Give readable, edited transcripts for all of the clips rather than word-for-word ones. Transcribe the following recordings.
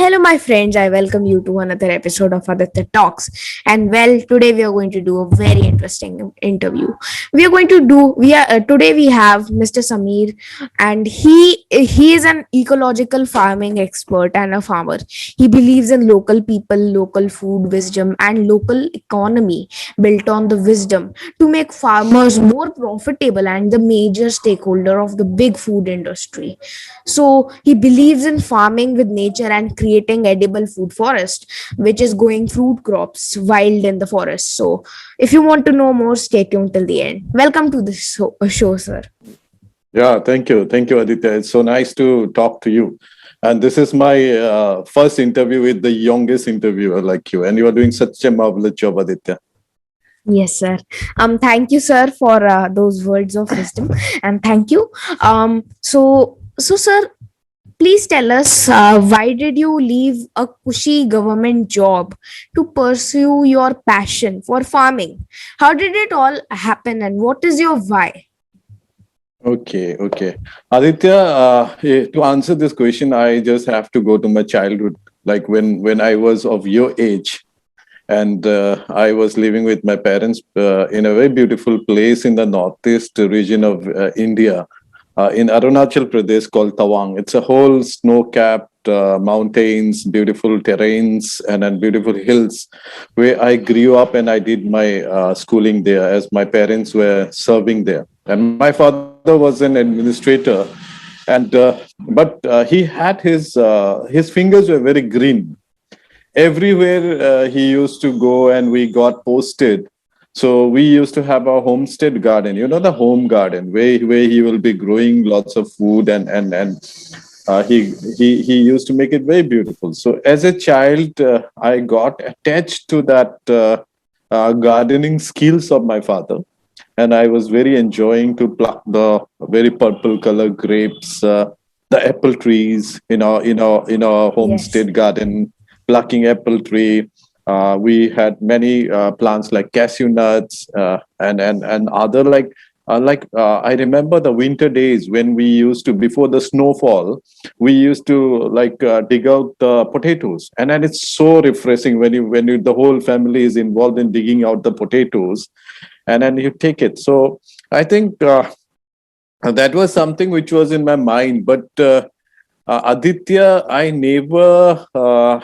Hello, my friends. I welcome you to another episode of Aditya Talks. And well, today we are going to do a very interesting interview. We are going to do. We are today we have Mr. Samir, and he is an ecological farming expert and a farmer. He believes in local people, local food wisdom, and local economy built on the wisdom to make farmers more profitable and the major stakeholder of the big food industry. So he believes in farming with nature and creating edible food forest, which is growing fruit crops wild in the forest. So if you want to know more, stay tuned till the end. Welcome to the show, sir. Yeah, thank you. Thank you, Aditya. It's so nice to talk to you. And this is my first interview with the youngest interviewer like you. And you are doing such a marvelous job, Aditya. Yes, sir. Thank you, sir, for those words of wisdom, and thank you. Sir, please tell us why did you leave a cushy government job to pursue your passion for farming? How did it all happen, and what is your why? Okay. Aditya, to answer this question, I just have to go to my childhood, like when I was of your age. And I was living with my parents in a very beautiful place in the northeast region of India, in Arunachal Pradesh called Tawang. It's a whole snow-capped mountains, beautiful terrains, and then beautiful hills, where I grew up and I did my schooling there, as my parents were serving there. And my father was an administrator, and but he had his fingers were very green everywhere he used to go, and we got posted. So we used to have a homestead garden, the home garden where he will be growing lots of food, and he used to make it very beautiful. So as a child, I got attached to that gardening skills of my father, and I was very enjoying to pluck the very purple color grapes, the apple trees in our Yes. homestead garden, plucking apple tree. We had many plants like cashew nuts, and other I remember the winter days when we used to, before the snowfall, we used to dig out the potatoes, and then it's so refreshing when the whole family is involved in digging out the potatoes, and then you take it. So I think that was something which was in my mind, but Aditya, I never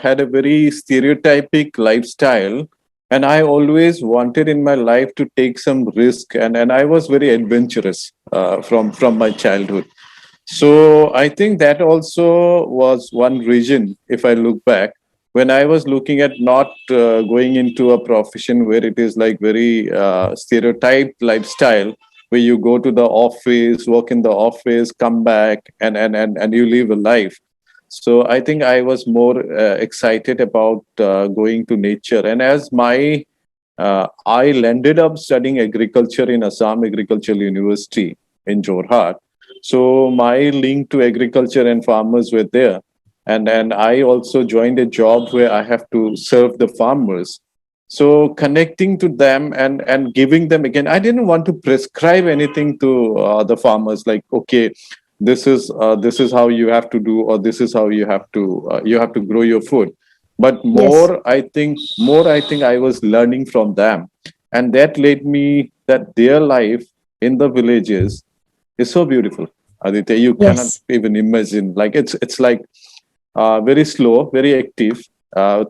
had a very stereotypic lifestyle, and I always wanted in my life to take some risk, and I was very adventurous from my childhood. So I think that also was one reason, if I look back, when I was looking at not going into a profession where it is like very stereotyped lifestyle, where you go to the office, work in the office, come back, and you live a life. So I think I was more excited about going to nature. And as I landed up studying agriculture in Assam Agricultural University in Jorhat. So my link to agriculture and farmers were there. And I also joined a job where I have to serve the farmers. So connecting to them and giving them, again, I didn't want to prescribe anything to the farmers, like, okay, this is how you have to do, or this is how you have to grow your food. But Yes. more I think I was learning from them, and that led me that their life in the villages is so beautiful, Aditya. You cannot Yes. even imagine. Like it's like very slow, very active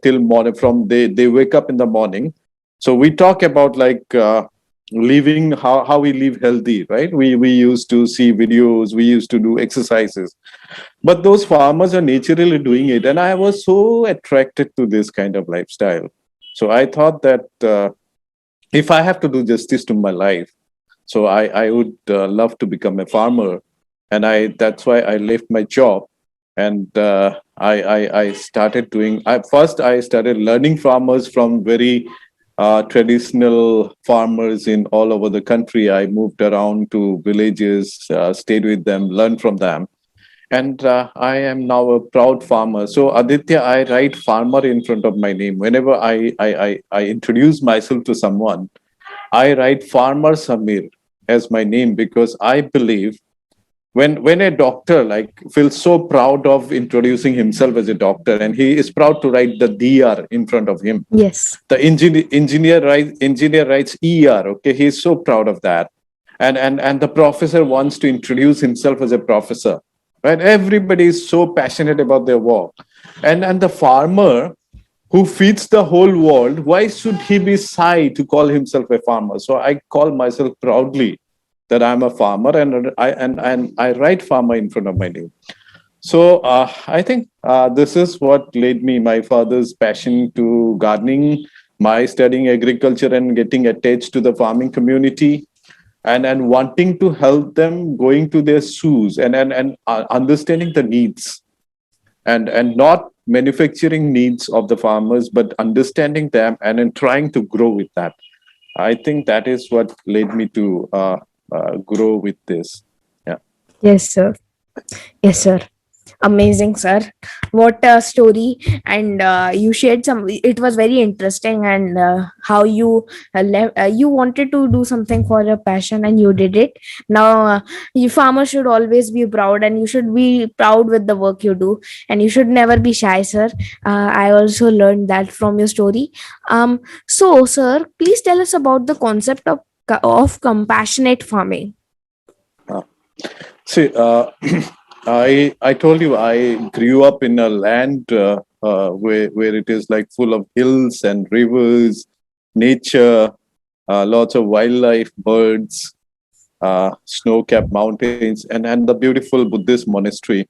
till morning. From they wake up in the morning. So we talk about living, how we live healthy, right? We used to see videos, we used to do exercises, but those farmers are naturally doing it, and I was so attracted to this kind of lifestyle. So I thought that if I have to do justice to my life, so I would love to become a farmer, and that's why I left my job, and I started doing. First I started learning farmers from very traditional farmers in all over the country. I moved around to villages, stayed with them, learned from them, and I am now a proud farmer. So Aditya, I write farmer in front of my name whenever I introduce myself to someone. I write Farmer Samir as my name, because I believe when a doctor like feels so proud of introducing himself as a doctor, and he is proud to write the dr in front of him. Yes. The engineer writes er. Okay, he is so proud of that. And the professor wants to introduce himself as a professor, right? Everybody is so passionate about their work. And the farmer who feeds the whole world, why should he be shy to call himself a farmer? So I call myself proudly that I'm a farmer, and I write farmer in front of my name. So I think this is what led me, my father's passion to gardening, my studying agriculture and getting attached to the farming community, and wanting to help them, going to their shoes, and understanding the needs, and not manufacturing needs of the farmers, but understanding them and then trying to grow with that. I think that is what led me to grow with this. Yeah. Yes, sir. Yes, sir. Amazing, sir. What a story. And you shared some, it was very interesting. And how you you wanted to do something for your passion and you did it. Now, you farmers should always be proud, and you should be proud with the work you do, and you should never be shy, sir. I also learned that from your story. So, sir, please tell us about the concept of compassionate farming. Uh, See, I told you I grew up in a land where it is like full of hills and rivers, nature, lots of wildlife, birds, snow-capped mountains, and the beautiful Buddhist monastery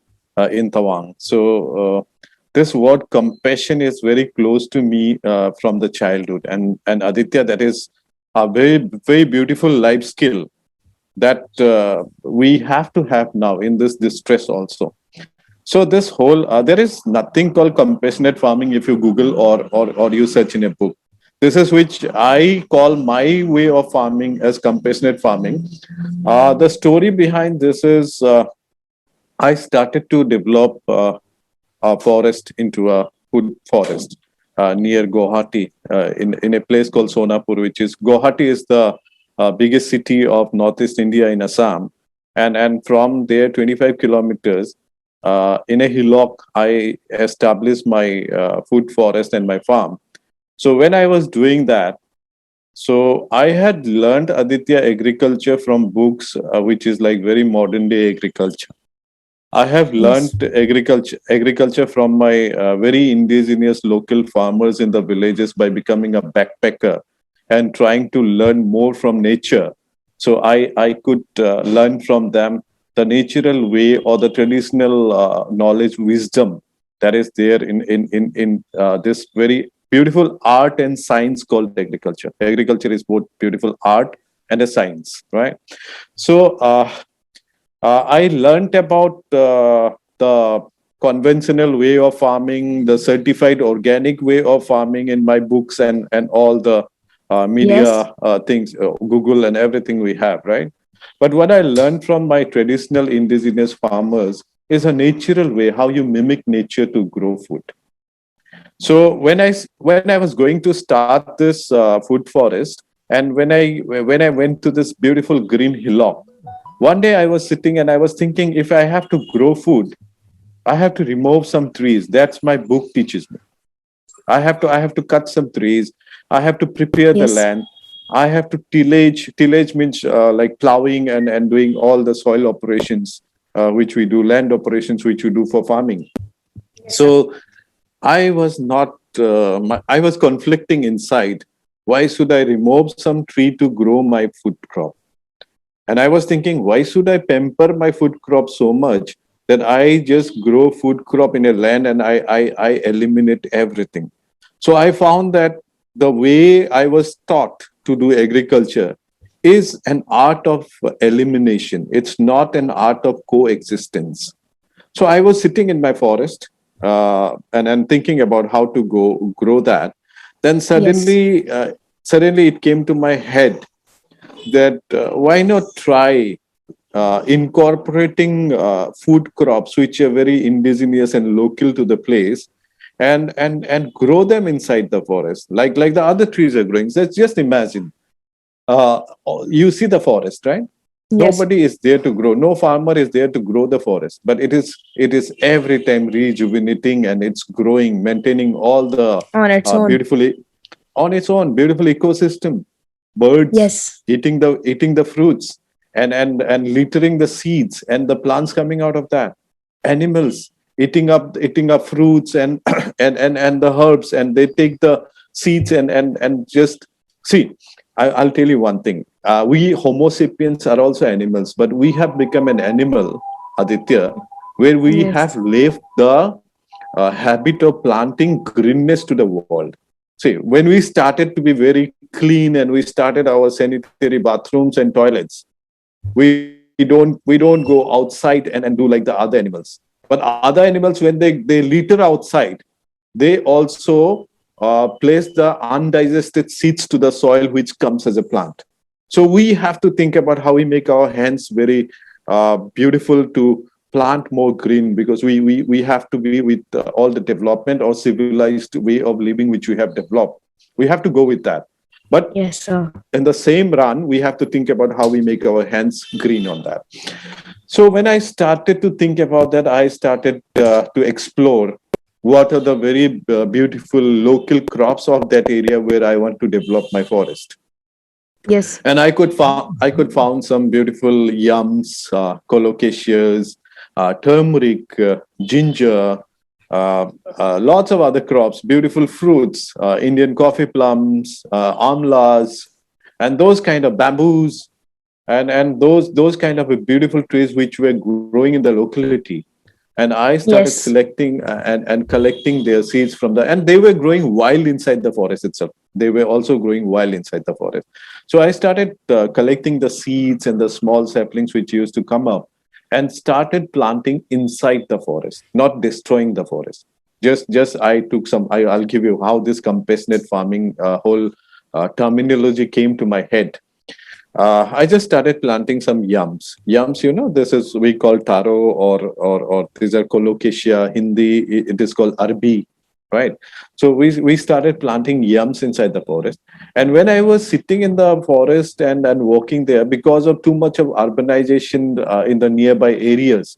in Tawang. So this word compassion is very close to me from the childhood, and Aditya, that is a very beautiful life skill that we have to have now in this distress also. So this whole there is nothing called compassionate farming if you Google or you search in a book. This is which I call my way of farming as compassionate farming. The story behind this is I started to develop a forest into a food forest near Guwahati in a place called Sonapur, which is Guwahati is the biggest city of Northeast India in Assam. And from there, 25 kilometers in a hillock, I established my food forest and my farm. So when I was doing that, so I had learned Aditya agriculture from books, which is like very modern day agriculture. I have Yes. learned agriculture from my very indigenous local farmers in the villages by becoming a backpacker and trying to learn more from nature. So I could learn from them the natural way or the traditional knowledge, wisdom that is there in this very beautiful art and science called agriculture. Agriculture is both beautiful art and a science, right? So I learned about the conventional way of farming, the certified organic way of farming in my books and all the Yes. media things, Google and everything we have, right? But what I learned from my traditional indigenous farmers is a natural way how you mimic nature to grow food. So when I was going to start this food forest, and when I went to this beautiful green hillock, one day I was sitting and I was thinking, if I have to grow food, I have to remove some trees. That's my book teaches me. I have to cut some trees. I have to prepare the Yes. land. I have to tillage. Tillage means like plowing and doing all the soil operations which we do, land operations which we do for farming. Yes, sir. So I was not. I was conflicting inside. Why should I remove some tree to grow my food crop? And I was thinking, why should I pamper my food crop so much that I just grow food crop in a land and I eliminate everything? So I found that the way I was taught to do agriculture is an art of elimination. It's not an art of coexistence. So I was sitting in my forest and thinking about how to go grow that. Then Yes. suddenly it came to my head that why not try incorporating food crops which are very indigenous and local to the place, and grow them inside the forest like the other trees are growing. So just imagine, uh, you see the forest, right? Yes. Nobody is there to grow. No farmer is there to grow the forest, but it is every time rejuvenating, and it's growing, maintaining all the On its own. beautifully on its own beautiful ecosystem. Birds Yes. eating the fruits, and littering the seeds and the plants coming out of that. Animals eating up fruits and and the herbs, and they take the seeds and just see. I'll tell you one thing. We Homo sapiens are also animals, but we have become an animal, Aditya, where we have Yes. left the habit of planting greenness to the world. See, when we started to be very clean and we started our sanitary bathrooms and toilets, we don't go outside and do like the other animals. But other animals, when they litter outside, they also place the undigested seeds to the soil, which comes as a plant. So we have to think about how we make our hands very beautiful to plant more green, because we have to be with all the development or civilized way of living which we have developed. We have to go with that. But Yes, sir. in the same run, we have to think about how we make our hands green on that. So when I started to think about that, I started to explore what are the very beautiful local crops of that area where I want to develop my forest. Yes. And I could found some beautiful yams, colocaceas, turmeric, ginger, lots of other crops, beautiful fruits, Indian coffee plums, amlas, and those kind of bamboos, and those kind of beautiful trees which were growing in the locality. And I started Yes. selecting and collecting their seeds from the, and they were growing wild inside the forest itself. They were also growing wild inside the forest. So I started collecting the seeds and the small saplings which used to come up, and started planting inside the forest, not destroying the forest. Just I took some. I'll give you how this compassionate farming whole terminology came to my head. I just started planting some yams. Yams, this is we call taro, or these are colocasia. Hindi, it is called arbi, right? So we started planting yams inside the forest. And when I was sitting in the forest and walking there, because of too much of urbanization in the nearby areas,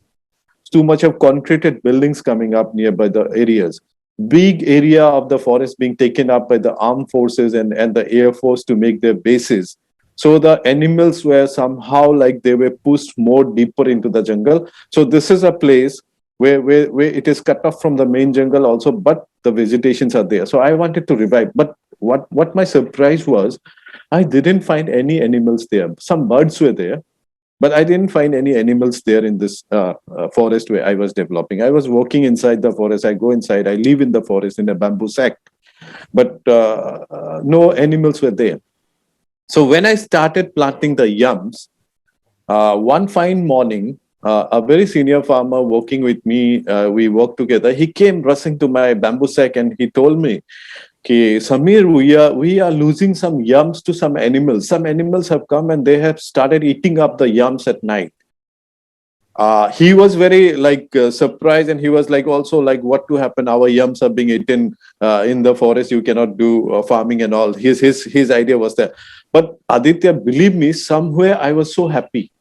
too much of concreted buildings coming up nearby the areas, big area of the forest being taken up by the armed forces and the air force to make their bases. So the animals were somehow like they were pushed more deeper into the jungle. So this is a place where it is cut off from the main jungle also, but the vegetations are there. So I wanted to revive. But what my surprise was, I didn't find any animals there. Some birds were there, but I didn't find any animals there in this forest where I was developing. I was walking inside the forest. I go inside. I live in the forest in a bamboo sack, but no animals were there. So when I started planting the yams, one fine morning, a very senior farmer working with me, we worked together. He came rushing to my bamboo sack and he told me, "Okay, Samir, we are losing some yams to some animals. Some animals have come and they have started eating up the yams at night." He was very like surprised, and he was like also like, "What to happen? Our yams are being eaten in the forest. You cannot do farming and all." His idea was that. But Aditya, believe me, somewhere I was so happy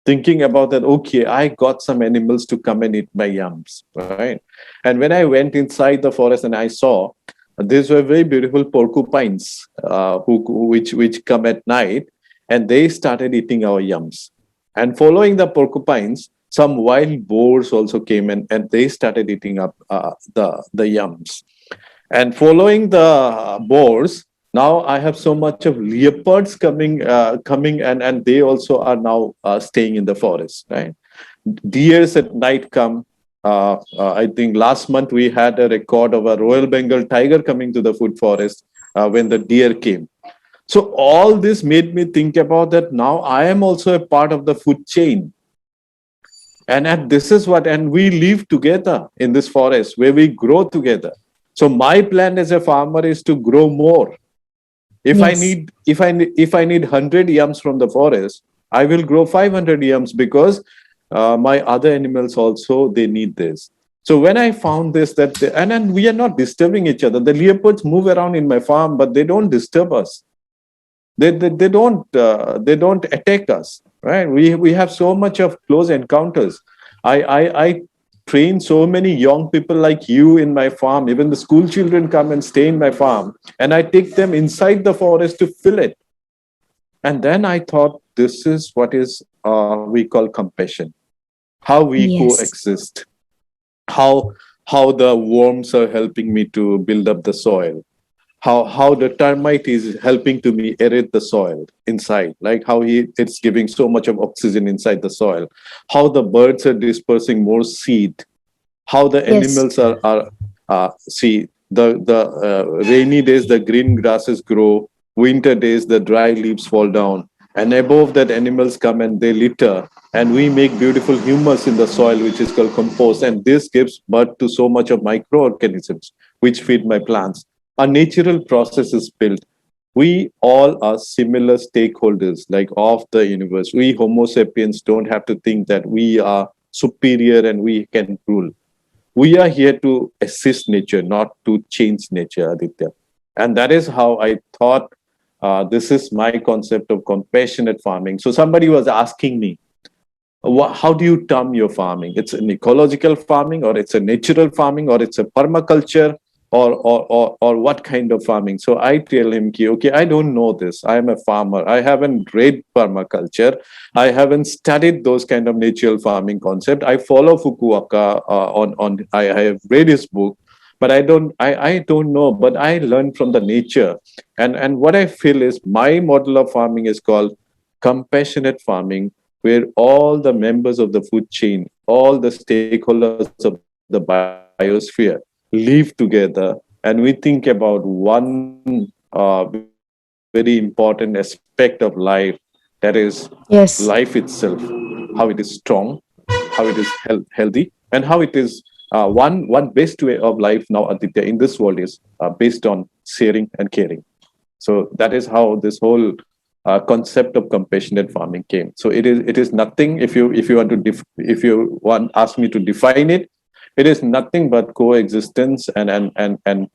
thinking about that. Okay, I got some animals to come and eat my yams, right? And when I went inside the forest and I saw these were very beautiful porcupines, which come at night, and they started eating our yams. And following the porcupines, some wild boars also came and they started eating up the yams. And following the boars, now I have so much of leopards coming, and they also are now staying in the forest, right? Deers at night come. I think last month we had a record of a Royal Bengal tiger coming to the food forest when the deer came. So all this made me think about that. Now I am also a part of the food chain, and this is what, and we live together in this forest where we grow together. So my plan as a farmer is to grow more. If I Yes. need if I need 100 yams from the forest, I will grow 500 yams, because my other animals also, they need this. So when I found this, and then we are not disturbing each other. The leopards move around in my farm, but they don't disturb us. They don't attack us. right? We have so much of close encounters. I train so many young people like you in my farm. Even the school children come and stay in my farm, and I take them inside the forest to fill it. And then I thought, this is what is we call compassion. How we Yes. coexist. How the worms are helping me to build up the soil. How the termite is helping to me aerate the soil inside, like how it's giving so much of oxygen inside the soil, how the birds are dispersing more seed, how the Yes. animals are see the rainy days the green grasses grow, winter days the dry leaves fall down, and above that animals come and they litter, and we make beautiful humus in the soil which is called compost, and this gives birth to so much of microorganisms which feed my plants. A natural process is built. We all are similar stakeholders like of the universe. We homo sapiens don't have to think that we are superior and we can rule. We are here to assist nature, not to change nature, Aditya. And that is how I thought this is my concept of compassionate farming. So somebody was asking me, how do you term your farming? It's an ecological farming, or it's a natural farming, or it's a permaculture, or what kind of farming? So I tell him, okay, I don't know this. I am a farmer. I haven't read permaculture. I haven't studied those kind of natural farming concept. I follow Fukuoka on. I have read his book, but I don't know. But I learned from the nature, and what I feel is my model of farming is called compassionate farming, where all the members of the food chain, all the stakeholders of the biosphere live together, and we think about one very important aspect of life, that is life itself, Yes. how it is strong, how it is healthy, and how it is one best way of life now, Aditya, in this world is based on sharing and caring. So that is how this whole concept of compassionate farming came. So it is nothing. If you want to if you want ask me to define it, it is nothing but coexistence and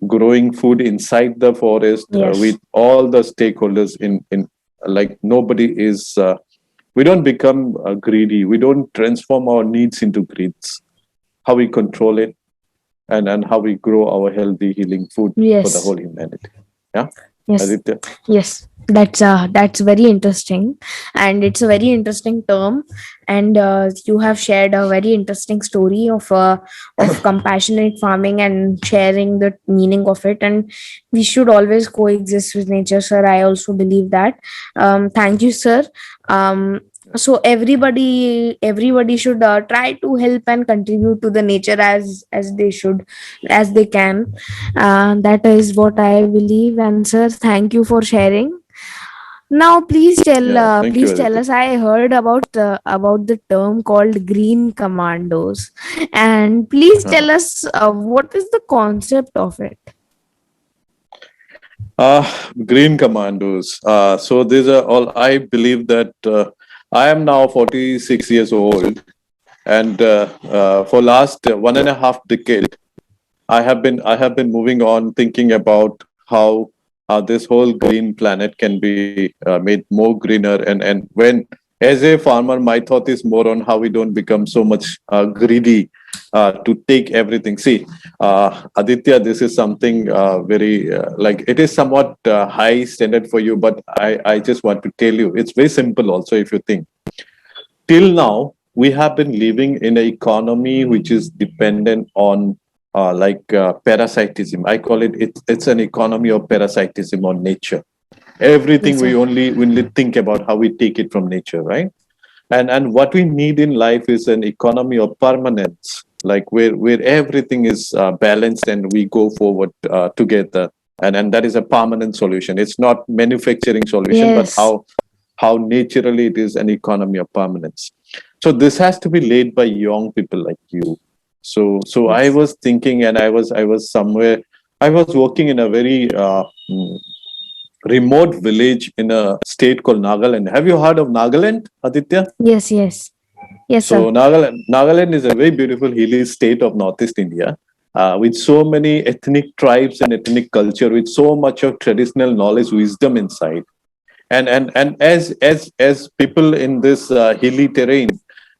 growing food inside the forest with Yes. all the stakeholders in like nobody is. We don't become greedy. We don't transform our needs into greeds. How we control it, and how we grow our healthy healing food for the Yes. whole humanity. Yeah, Yes. Aditya. Yes, that's very interesting, and it's a very interesting term. And you have shared a very interesting story of compassionate farming and sharing the meaning of it. And we should always coexist with nature, sir. I also believe that. Thank you, sir. So everybody should try to help and contribute to the nature as they should, as they can. That is what I believe. And sir, thank you for sharing. Now, Yeah, thank you, please tell Aditya. us. I heard about the term called green commandos, and please tell us what is the concept of it. Green Commandos. So these are all. I believe that I am now 46 years old, and for last 1.5 decade, I have been moving on thinking about how this whole green planet can be made more greener, and when as a farmer, my thought is more on how we don't become so much greedy to take everything. See, Aditya, this is something very like it is somewhat high standard for you, but I just want to tell you it's very simple. Also, if you think till now, we have been living in an economy which is dependent on parasitism. I call it's an economy of parasitism on nature. Everything Yes, we sir. only think about how we take it from nature, right? And what we need in life is an economy of permanence, like where everything is balanced and we go forward together, and that is a permanent solution. It's not manufacturing solution, but Yes. how naturally it is an economy of permanence. So this has to be led by young people like you. So I Yes. was thinking, and I was somewhere. I was working in a very mm, remote village in a state called Nagaland. Have you heard of Nagaland, Aditya? Yes. Yes. Yes, sir. So Nagaland is a very beautiful hilly state of Northeast India, with so many ethnic tribes and ethnic culture, with so much of traditional knowledge, wisdom inside. And as people in this hilly terrain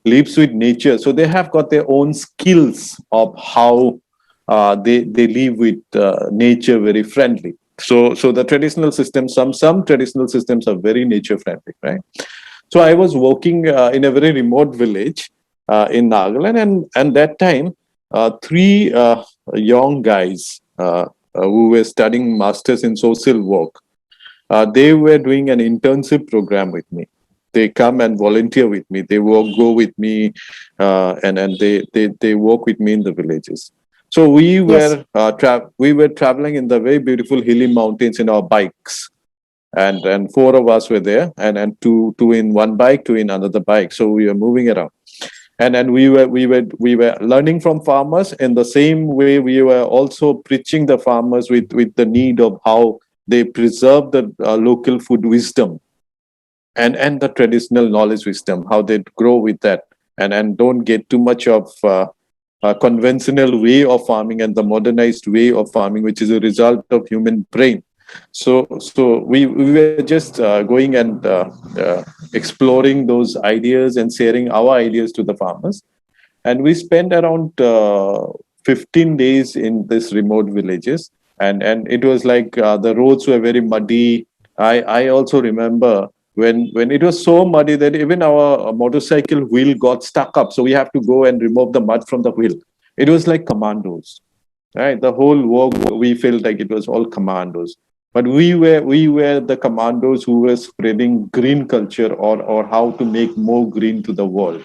lives with nature, so they have got their own skills of how they live with nature very friendly. So the traditional systems, some traditional systems are very nature friendly, right? So I was working in a very remote village in Nagaland, and that time three young guys who were studying masters in social work, they were doing an internship program with me. They come and volunteer with me. They work, go with me, and they work with me in the villages. So Yes. we were traveling in the very beautiful hilly mountains in our bikes, and four of us were there, and two in one bike, two in another bike. So we were moving around, and we were learning from farmers. In the same way, we were also preaching the farmers with the need of how they preserve the local food wisdom, and the traditional knowledge wisdom, how they grow with that, and don't get too much of a conventional way of farming and the modernized way of farming, which is a result of human brain. So we were just going and exploring those ideas and sharing our ideas to the farmers. And we spent around 15 days in this remote villages, and it was like the roads were very muddy. I also remember when it was so muddy that even our motorcycle wheel got stuck up, so we have to go and remove the mud from the wheel. It was like commandos, right? The whole work, we felt like it was all commandos, but we were the commandos who were spreading green culture, or how to make more green to the world,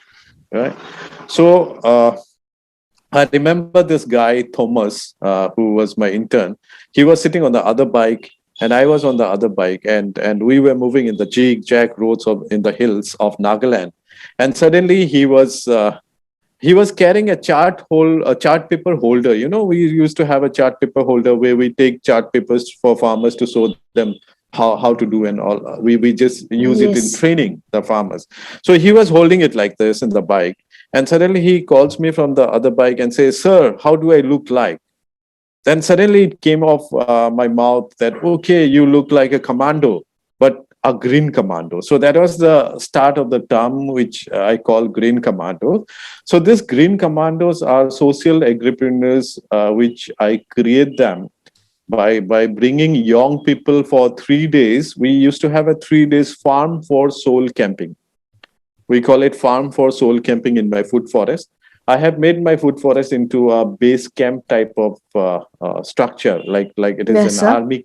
right? So I remember this guy Thomas, who was my intern. He was sitting on the other bike, and I was on the other bike, and we were moving in the jig-jag roads of in the hills of Nagaland. And suddenly he was carrying a chart paper holder. You know, we used to have a chart paper holder where we take chart papers for farmers to show them how to do and all. We just use it in Yes. training the farmers. So he was holding it like this in the bike, and suddenly he calls me from the other bike and says, "Sir, how do I look like?" Then suddenly it came off my mouth that, okay, you look like a commando, but a green commando. So that was the start of the term, which I call green commando. So these green commandos are social agripreneurs, which I create them by bringing young people for 3 days. We used to have a 3 days farm for soul camping. We call it farm for soul camping in my food forest. I have made my food forest into a base camp type of structure, like it is Yes, an sir. army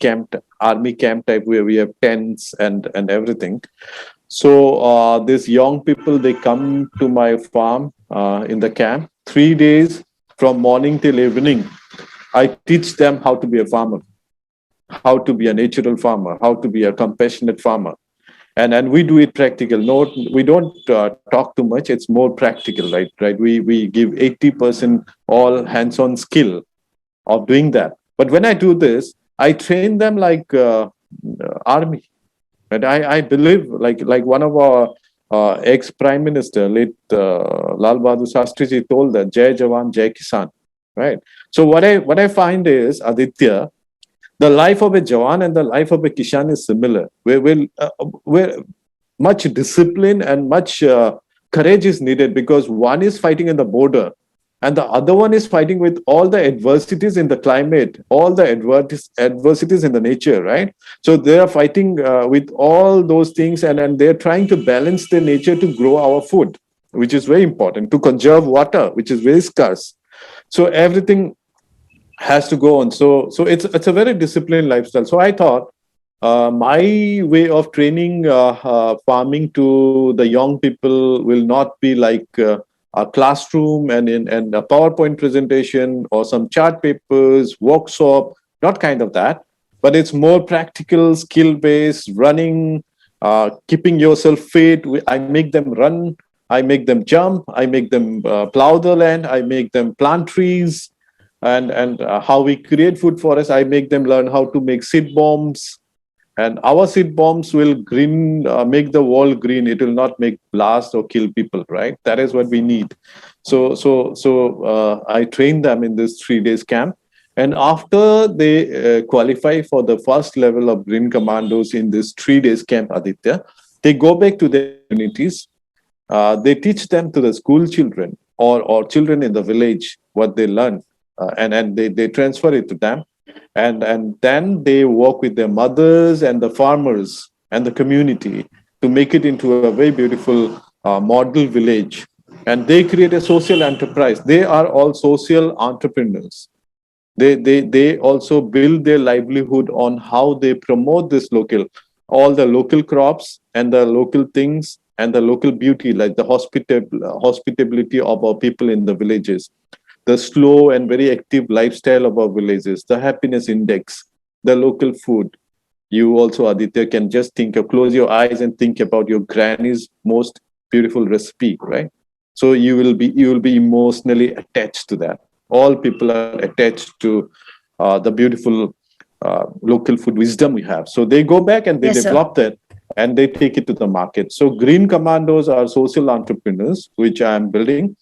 camp type, where we have tents and everything. So these young people, they come to my farm in the camp 3 days, from morning till evening. I teach them how to be a farmer, how to be a natural farmer, how to be a compassionate farmer, and we do it practical. No, we don't talk too much. It's more practical, right. We give 80% all hands-on skill of doing that. But when I do this, I train them like army, right. I believe, like one of our ex prime minister, late Lal Bahadur Shastri ji, told that Jai Jawan Jai Kisan, right. So what I find is, Aditya, the life of a Jawan and the life of a Kishan is similar. Where much discipline and much courage is needed, because one is fighting in the border, and the other one is fighting with all the adversities in the climate, all the adversities in the nature, right? So they are fighting with all those things, and they're trying to balance the nature to grow our food, which is very important, to conserve water, which is very scarce. So everything has to go on. So it's a very disciplined lifestyle. So I thought my way of training farming to the young people will not be like a classroom and a PowerPoint presentation or some chart papers, workshop, not kind of that, but it's more practical, skill based, running, keeping yourself fit. I make them run, I make them jump, I make them plow the land, I make them plant trees, and how we create food forests. I make them learn how to make seed bombs, and our seed bombs will green make the world green. It will not make blast or kill people, right? That is what we need. So I train them in this 3 days camp, And after they qualify for the first level of Green Commandos in this 3 days camp, Aditya, they go back to their communities. They teach them to the school children or children in the village what they learn, and they transfer it to them. And then they work with their mothers and the farmers and the community to make it into a very beautiful model village. And they create a social enterprise. They are all social entrepreneurs. They also build their livelihood on how they promote this local, all the local crops and the local things and the local beauty, like the hospitality of our people in the villages, the slow and very active lifestyle of our villages, the happiness index, the local food. You also, Aditya, can just close your eyes and think about your granny's most beautiful recipe, right? So you will be emotionally attached to that. All people are attached to the beautiful local food wisdom we have. So they go back and they Yes, sir. develop that and they take it to the market. So Green Commandos are social entrepreneurs, which I am building.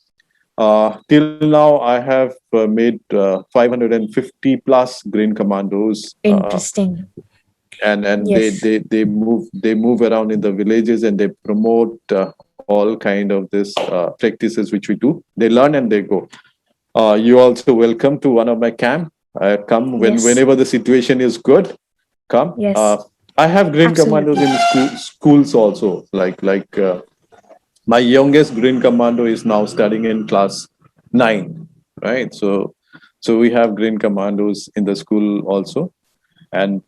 Till now, I have made 550 plus Green Commandos, Interesting. and Yes. they move around in the villages and they promote all kind of this practices which we do. They learn and they go. You also welcome to one of my camp. Come Yes. whenever the situation is good. Come. Yes. I have Green Commandos Absolutely. in schools also. Like my youngest Green Commando is now studying in class 9, right? So we have Green Commandos in the school also, and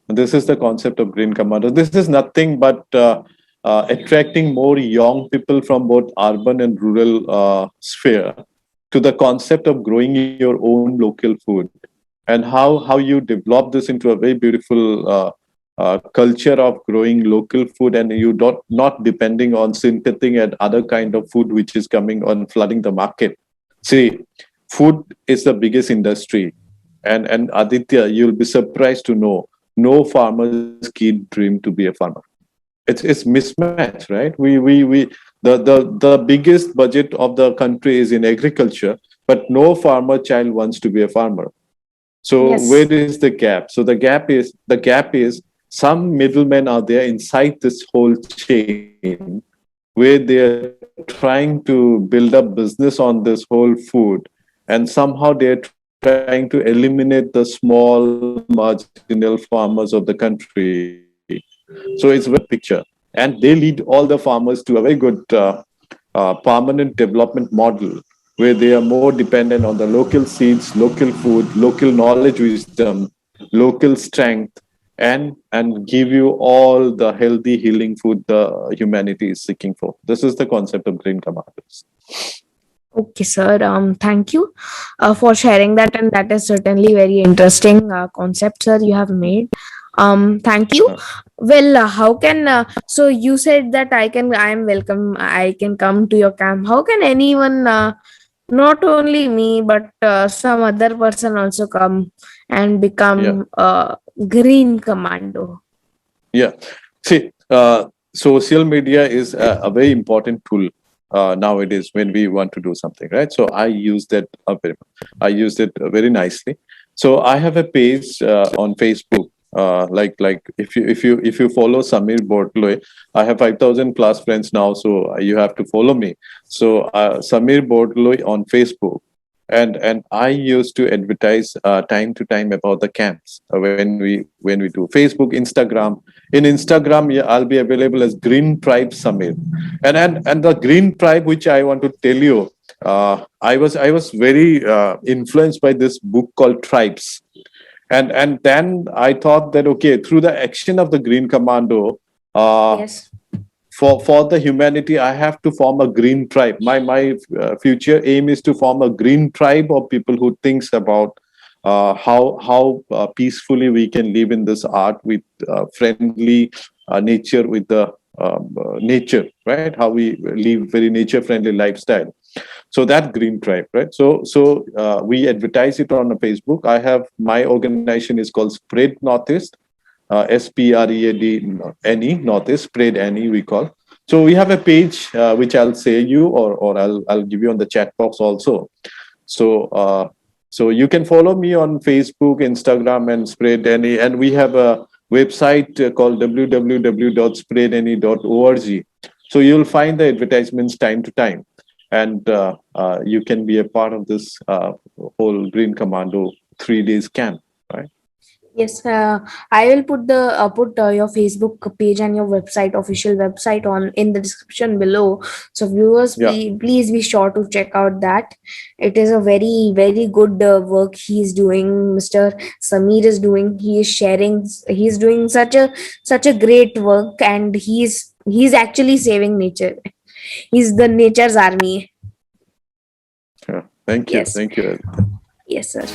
this is the concept of Green Commando. This is nothing but attracting more young people from both urban and rural sphere to the concept of growing your own local food, and how you develop this into a very beautiful culture of growing local food, and you not depending on synthetic and other kind of food which is coming on flooding the market. See, food is the biggest industry, and Aditya, you'll be surprised to know no farmer's kid dream to be a farmer. It's mismatch, right? We the biggest budget of the country is in agriculture, but no farmer child wants to be a farmer. So Yes. where is the gap? So the gap is some middlemen are there inside this whole chain where they're trying to build up business on this whole food, and somehow they're trying to eliminate the small marginal farmers of the country. So it's very picture, and they lead all the farmers to a very good permanent development model where they are more dependent on the local seeds, local food, local knowledge, wisdom, local strength, and give you all the healthy healing food the humanity is seeking for. This is the concept of Green Commandos. Okay, sir. Thank you for sharing that, and that is certainly very interesting concept, sir. You have made. Thank you. Well, how can so you said that I am welcome. I can come to your camp. How can anyone, not only me, but some other person also come and Yeah. become green commando? Yeah. See, social media is a very important tool nowadays when we want to do something, right? So I use that. I used it very nicely. So I have a page on Facebook. Like if you follow Samir Bortloy, I have 5,000 plus friends now, so you have to follow me. So Samir Bortloy on Facebook, and I used to advertise time to time about the camps when we do Facebook, Instagram. In Instagram, yeah, I'll be available as Green Tribe Summit, and the Green Tribe, which I want to tell you, I was very influenced by this book called Tribes, and then I thought that okay, through the action of the Green Commando, uh, Yes. for the humanity, I have to form a green tribe. My future aim is to form a green tribe of people who thinks about how peacefully we can live in this art with friendly nature, with the nature, right? How we live very nature friendly lifestyle. So that green tribe, right? So we advertise it on Facebook. I have my organization is called Spread Northeast, SPREADNE, Northeast, Spread NE, we call. So we have a page which I'll say you, or I'll give you on the chat box also. So So you can follow me on Facebook, Instagram, and Spread Any. And we have a website called www.spreadany.org. So you'll find the advertisements time to time, and you can be a part of this whole Green Commando 3 days camp. Right? Yes, I will put your Facebook page and your website, official website, on in the description below. So viewers, Yeah. please be sure to check out that. It is a very good work he is doing. Mr. Sameer is doing. He is sharing. He is doing such a great work, and he's actually saving nature. He's the nature's army. Yeah. Thank you. Yes, Thank you. yes, sir.